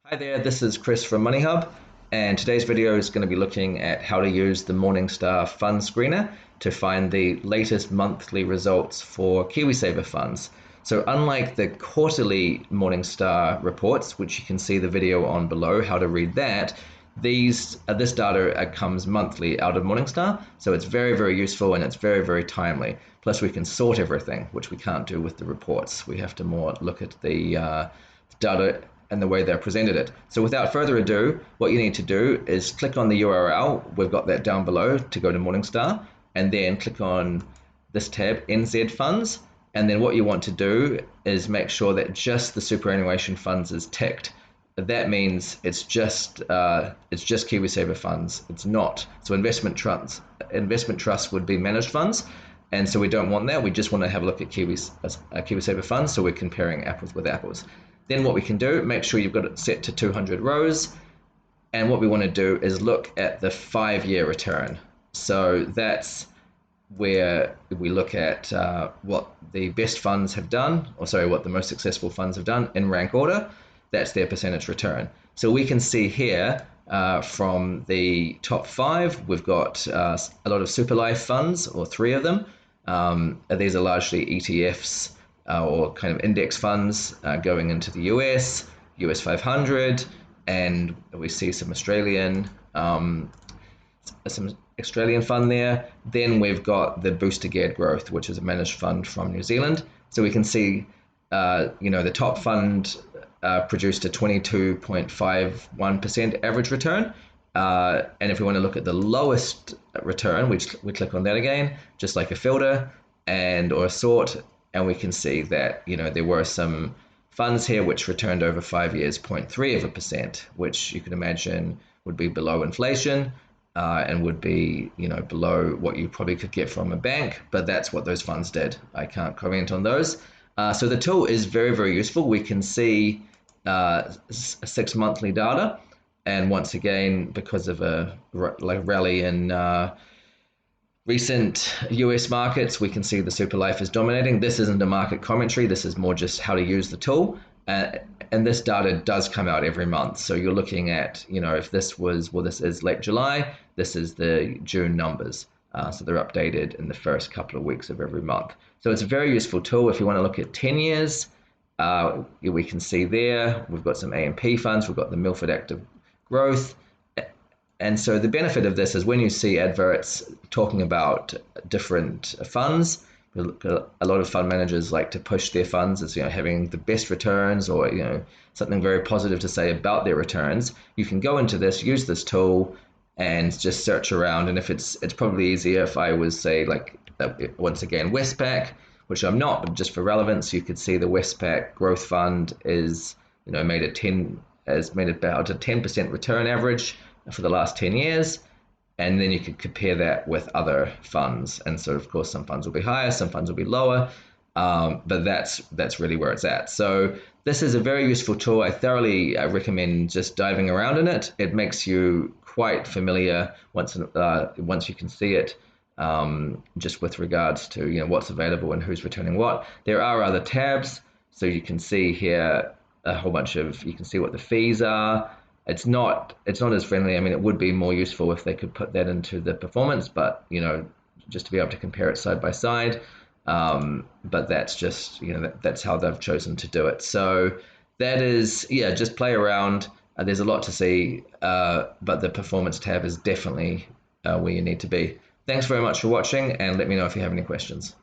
Hi there, this is Chris from MoneyHub, and today's video is going to be looking at how to use the Morningstar Fund Screener to find the latest monthly results for KiwiSaver funds. So unlike the quarterly Morningstar reports, which you can see the video on below, how to read that, this data comes monthly out of Morningstar, so it's very, very useful and it's very, very timely. Plus we can sort everything, which we can't do with the reports. We have to more look at the data and the way they're presented it. So without further ado, what you need to do is click on the URL. We've got that down below to go to Morningstar, and then click on this tab, NZ Funds. And then what you want to do is make sure that just the superannuation funds is ticked. That means it's just KiwiSaver funds. It's not. So investment trusts would be managed funds. And so we don't want that. We just want to have a look at KiwiSaver funds. So we're comparing apples with apples. Then what we can do, make sure you've got it set to 200 rows. And what we want to do is look at the 5-year return. So that's where we look at what the best funds have done, or sorry, what the most successful funds have done in rank order. That's their percentage return. So we can see here from the top 5, we've got a lot of super life funds, or 3 of them. These are largely ETFs or kind of index funds going into the US 500, and we see some Australian fund there. Then we've got the Booster Geared Growth, which is a managed fund from New Zealand. So we can see, the top fund produced a 22.51% average return. And if we want to look at the lowest return, we click on that again, just like a filter or a sort, and we can see that there were some funds here which returned over 5 years 0.3%, which you can imagine would be below inflation and would be below what you probably could get from a bank, but that's what those funds did. I can't comment on those. So the tool is very, very useful. We can see 6 monthly data, and once again, because of a rally in recent US markets, we can see the super life is dominating. This isn't a market commentary. This is more just how to use the tool. And this data does come out every month. So you're looking at, if this is late July, this is the June numbers. So they're updated in the first couple of weeks of every month. So it's a very useful tool. If you want to look at 10 years, we can see there, we've got some AMP funds, we've got the Milford Active Growth. And so the benefit of this is when you see adverts talking about different funds, a lot of fund managers like to push their funds as having the best returns, or something very positive to say about their returns. You can go into this, use this tool, and just search around. And if it's probably easier if I was say once again Westpac, which I'm not, but just for relevance, you could see the Westpac Growth Fund is made about a 10% return average for the last 10 years. And then you could compare that with other funds. And so, of course, some funds will be higher, some funds will be lower, but that's really where it's at. So this is a very useful tool. I thoroughly recommend just diving around in it. It makes you quite familiar once you can see it, just with regards to what's available and who's returning what. There are other tabs, so you can see here a whole bunch of, you can see what the fees are. It's not as friendly. I mean, it would be more useful if they could put that into the performance, but just to be able to compare it side by side. But that's just that's how they've chosen to do it. So that is, just play around. There's a lot to see, but the performance tab is definitely where you need to be. Thanks very much for watching, and let me know if you have any questions.